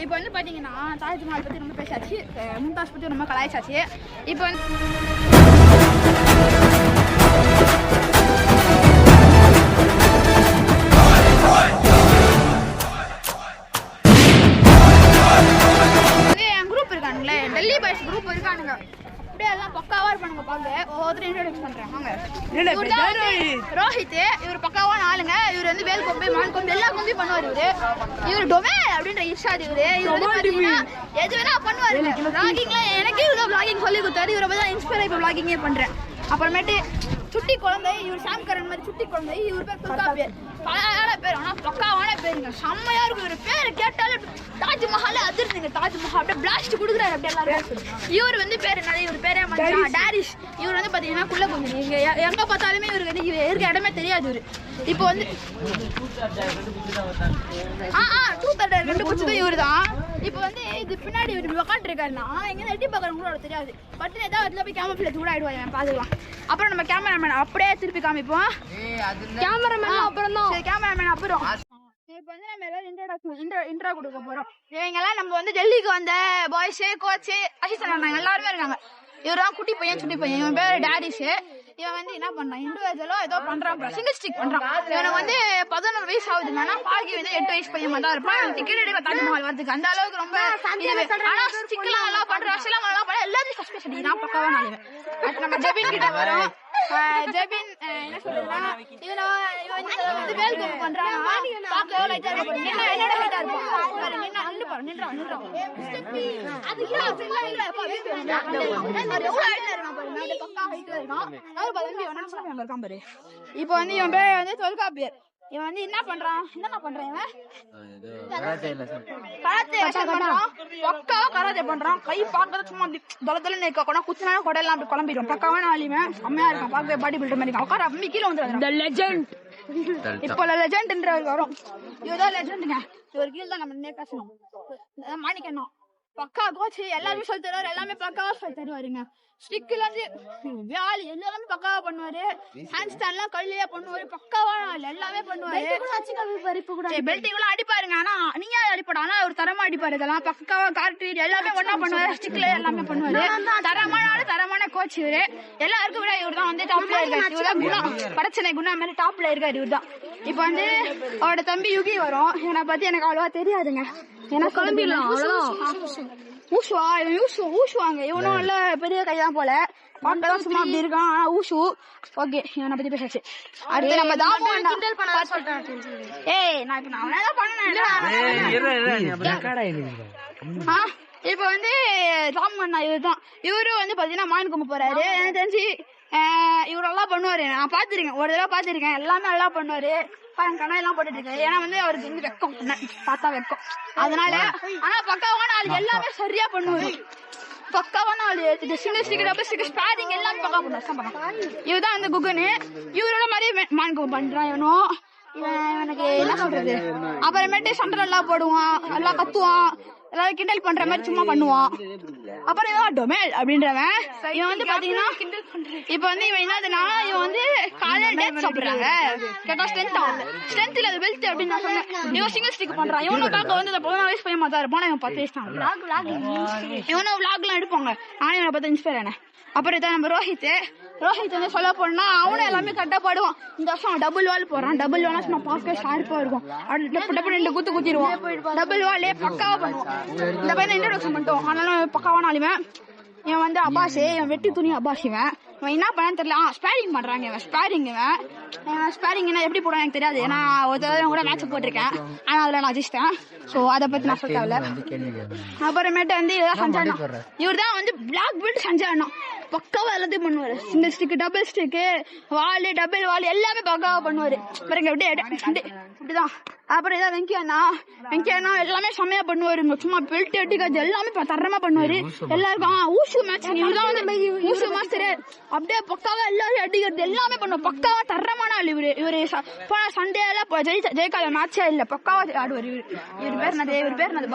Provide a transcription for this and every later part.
இப்போ வந்து பார்த்தீங்கன்னா தாஜ்மஹால் பற்றி ரொம்ப பேசாச்சு, மும்தாஸ் பற்றி ரொம்ப கலாய்ச்சாச்சு. இப்போ வந்து என் குரூப் இருக்கானுங்களே, டெல்லி பாய்ஸ் குரூப் இருக்கானுங்க, அப்படியே எல்லாம் பக்காவா இருப்பானுங்க. பார்க்க ஒவ்வொருத்தரும் இன்ட்ரோடியூஸ் பண்றாங்க. ரோஹித், இவர் பக்காவான ஆளுங்க. இவர் வந்து வேல் கொம்பை, மான் கொம்பை எல்லா கொம்பையும் பண்ணுவார். இவர் டொமே அப்படின்ற இன்ஸ்டாட். இவர் வந்து பாத்தீங்கன்னா எது வேணா பண்ணுவாரு. விளாகிங்ல எனக்கே இவ்வளோ விளாகிங் சொல்லி கொடுத்தாரு. இவரை தான் இன்ஸ்பயர் இப்போ விளாகிங்கே பண்றேன். அப்புறமேட்டு சுட்டி குழந்தை, இவர் சாம் கரன் மாதிரி சுட்டி குழந்தை. இவர் பேர் துர்கா பேர், பழைய பேர், ஆனால் பக்காவான பேருங்க, செம்மையா இருக்கும். இவர் பேர் கேட்டாலே தாஜ்மஹால் அதிர்ந்துங்க. தாஜ்மஹால் அப்படியே பிளாஸ்ட் கொடுக்குறாரு அப்படியே எல்லாரும். இவர் வந்து பேர் என்னது, இவர் பேரே டாரிஷ். இவர் வந்து பாத்தீங்கன்னா குள்ள கொஞ்சம் எங்க பார்த்தாலுமே இவருக்கு வந்து இருக்க இடமே தெரியாது. இவரு இப்போ வந்து ரெண்டு குச்சிதான் இவரு தான். இப்போ வந்து இது பின்னாடி இவர் உட்காந்து இருக்காருன்னா எங்க எட்டி பார்க்கறவங்க கூட தெரியாது. பட்டு ஏதாவது அதுல போய் கேமரா பிள்ளை கூட ஆயிடுவாங்க, பாத்துக்கலாம். அப்புறம் நம்ம கேமராமேன் அப்படியே திருப்பி காமிப்போம். கேமராமேன் அப்புறம் தான், கேமராமேன் அப்புறம். இப்போ வந்து நம்ம எல்லாரும் இன்ட்ரோ கொடுக்க போறோம். இவங்கெல்லாம் நம்ம வந்து டெல்லிக்கு வந்த பாய்ஸ், கோச், அசிஸ்டன்ட் எல்லாருமே இருக்காங்க. இவரெல்லாம் குட்டி பையன், சுட்டி பையன். இவன் பேர் டாரிஷ். இவன் வந்து என்ன பண்ணான், இண்டிவிஜுவலோ ஏதோ பண்றான், சிங்கிள் ஸ்டிக் பண்றான். இவனுக்கு வந்து 11 வயசு ஆகுது. ஆனா பாக்கி வந்து 8 வயசு பையன் தான் இருப்பான். டிக்கெட் எடுக்க தாஜ்மஹால் வரதுக்கு அந்த அளவுக்கு ரொம்ப. ஆனா ஸ்டிக்லாம் நல்லா பண்ற, அசலாம் நல்லா பண்ண, எல்லாத்தையும் சஸ்பெண்ட் அடிக்கிறான். பக்காவா நாளைக்கு அடுத்து நம்ம ஜெபின் கிட்ட வரும். ஜெபின் என்ன சொல்றதுன்னா, இவன் வந்து வேல் கொம்பு பண்றான். பாக்க எவ்வளவு இதா இருப்பாரு, என்னோட ஹைட்டா இருப்பான். நின்று பாரு, நின்றான். அது இப்போ வந்து இவன் பேர் வந்து தொல்கா பேர். இவன் வந்து என்ன பண்றான், கராத்தே பண்றான். கை பார்க்கறது சும்மா தொலைதொலை இருக்க, குச்சினா கொடையெல்லாம் அப்படி குழம்பிடும். பக்காவான ஆளுமே செம்மையா இருக்கான். பார்க்க பாடி பில்டர் மாதிரி உட்கார அம்மி கீழே வந்துடும். இப்போ லெஜெண்ட்ன்றவர் வரும். இவர்தான் லெஜெண்டுங்க. இவர் கீழே தான் நம்ம பேசணும். மாணிக்கணும் பக்கா கோச், எல்லாருமே சொல்லி தருவாரு. எல்லாமே பக்காவா சொல்லி தருவாருங்க. ஸ்டிக்ல இருந்து வியாலி எல்லாமே பக்காவா பண்ணுவாரு. ஹேண்ட் ஸ்டாண்ட் எல்லாம் கல்லையா பண்ணுவாரு. பக்காவா எல்லாமே பண்ணுவாரு. பெல்ட் கூட அடிப்பாருங்க. ஆனா நீங்க அடிப்படா, ஆனா அவர் தரமா அடிப்பாரு. இதெல்லாம் பக்காவா கார்ட் எல்லாமே ஒன்னா பண்ணுவாரு. ஸ்டிக்ல எல்லாமே பண்ணுவாரு. தரமான கோச் இவரு. எல்லாருக்கும் விட இவர் தான் வந்து டாப்ல இருக்காரு. இவர் தான் குணா, படச்சனை குணா மாதிரி டாப்ல இருக்காரு. இவர் தான். இப்ப வந்து அவரோட தம்பி யுகி வரும். இவனை பத்தி எனக்கு அவ்வளவா தெரியாதுங்க. எனக்கு ஊஷுவா, இவன் ஊஷுவாங்க. இவனும் நல்ல பெரிய கைதான் போல, பார்க்கதான் சும்மா அப்படி இருக்கான். ஆனா ஊஷு. ஓகே, இவனை பத்தி பேசாச்சு. அடுத்து நம்ம தாமு அண்ணா. நான் இப்ப அவனதான் பண்ணேன். இப்ப வந்து தாமு அண்ணா இவருதான். இவரும் வந்து பாத்தீங்கன்னா மான் கொம்பு போறாரு. எனக்கு தெரிஞ்சு இவரு நல்லா பண்ணுவாரு. நான் பாத்திருக்கேன், ஒரு தடவை பாத்திருக்கேன். எல்லாமே நல்லா பண்ணுவாரு. கண்ணெல்லாம் போட்டுட்டு இருக்காரு. ஏன்னா வந்து அவருக்கு வந்து வெக்கம், பார்த்தா வெக்கம். அதனால ஆனா பக்காவான ஆளு, எல்லாமே சரியா பண்ணுவாரு. பக்காவான ஆளு. ஸ்பேரிங் எல்லாமே பக்கா பண்ணுவாரு. இவதான் வந்து குகனு. இவரோட மாதிரியே மான்கம் பண்றான். இவனும் இவனுக்கு என்ன சொல்றது, அப்புறமேட்டு சண்டை எல்லாம் போடுவான், எல்லாம் கத்துவான், எல்லாரும் கிண்டல் பண்ற மாதிரி சும்மா பண்ணுவான். அப்புறம் இவன் டொமேல் அப்படின்றவன். இவன் வந்து பாத்தீங்கன்னா இப்ப வந்து இவன் என்னதுன்னா, இவன் வந்து காலையில டேட் சாப்பிடுறாங்க கேட்டா ஸ்ட்ரென்த் இல்ல வெல்த் அப்படின்னு நான் சொன்னேன். இவன் சிங்கிள் ஸ்டிக் பண்றான். இவனும் பார்க்க வந்து 11 வயசு பையன் தான் இருப்பான். இவன் 10 வயசு தான். இவனும் விளாக் எல்லாம் எடுப்பாங்க. நானும் இவனை பார்த்து இன்ஸ்பயர் ஆனேன். அப்புறம் இதான் நம்ம ரோஹித் வந்து சொல்ல போனா அவனும் எல்லாமே கரெக்டா பாடுவான். இந்த வருஷம் டபுள் வால் போறான். டபுள் வால் சும்மா பார்க்க ஷார்ப்பா இருக்கும். டப்பு 2 குத்து குத்திடுவான். டபுள் வாலே பக்காவா பண்ணுவான். இந்த பையன் இன்ட்ரோடக்ஷன் பண்ணிட்டோம். ஆனாலும் பக்காவான ஆளுமே. இவன் வந்து அப்பாஸ், இவன் வெட்டி துணி அப்பாஸ். இவன் என்ன பண்ணான்னு தெரியல. ஸ்பேரிங் பண்றாங்க. இவன் ஸ்பேரிங்னா எப்படி போடுவான் எனக்கு தெரியாது. ஏன்னா ஒரு தடவை கூட மேட்ச் போட்டிருக்கேன். ஆனா அதுல நான் ஜெயிச்சிட்டேன். சோ அதை பத்தி நான் சொல்ல தேவையில்ல. அப்புறமேட்டு வந்து இவர் தான் வந்து பிளாக் பெல்ட் சஞ்சானா. பக்காவா எல்லாத்தையும் பண்ணுவாரு. சிங்கிள் ஸ்டிக், டபுள் ஸ்டிக், வால், டபுள் வால் எல்லாமே பக்காவா பண்ணுவாரு. பாருங்க அப்படிதான். அப்புறம் இதான் வெங்கியானா எல்லாமே செம்மையா பண்ணுவாருங்க. சும்மா பெல்ட் அடிக்காது, எல்லாமே தரமா பண்ணுவாரு. எல்லாருக்கும் ஊஷு மேட்ச் இவருதான் வந்து ஊஷு மாஸ்டர். அப்படியே பக்காவா எல்லாரும் அடிக்கிறது எல்லாமே பண்ணுவார். பக்காவா தரமான ஆள் இவரு. போனா சண்டே எல்லாம் ஜெயிக்காத மேட்சே இல்ல, பக்காவா ஆடுவார். இவர் பேர் என்னது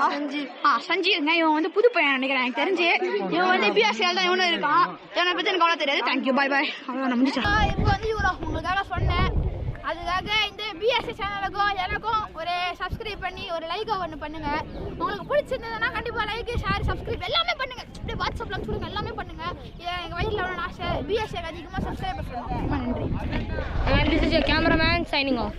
சஞ்சீவ்ங்க. இவன் வந்து புது பையன் நினைக்கிறேன் எனக்கு தெரிஞ்சு. இவன் வந்து பிஎஸ்சியால் தான் இவனும் இருக்கான். என்னை பத்தி எனக்கு அவ்வளவு தெரியாது. தேங்க்யூ, பாய். அவ்வளவு முடிஞ்சா. இப்போ வந்து இவரை உங்களுக்காக சொன்னேன். அதுக்காக இந்த பிஎஸ்சி சேனலுக்கும் எனக்கும் ஒரு சப்ஸ்கிரைப் பண்ணி ஒரு லைக்கை ஒன்று பண்ணுங்க. உங்களுக்கு பிடிச்சிருந்ததுன்னா கண்டிப்பாக லைக் ஷேர் சப்ஸ்கிரைப் எல்லாமே பண்ணுங்க. அப்படியே வாட்ஸ்அப்லாம் சொல்லுங்க, எல்லாமே பண்ணுங்க. எங்கள் வயலில் எவ்வளோ ஆசை பிஎஸ்சி அதிகமாக சப்ஸ்கிரைப் பண்ணணும். ரொம்ப நன்றி. This is your cameraman signing off.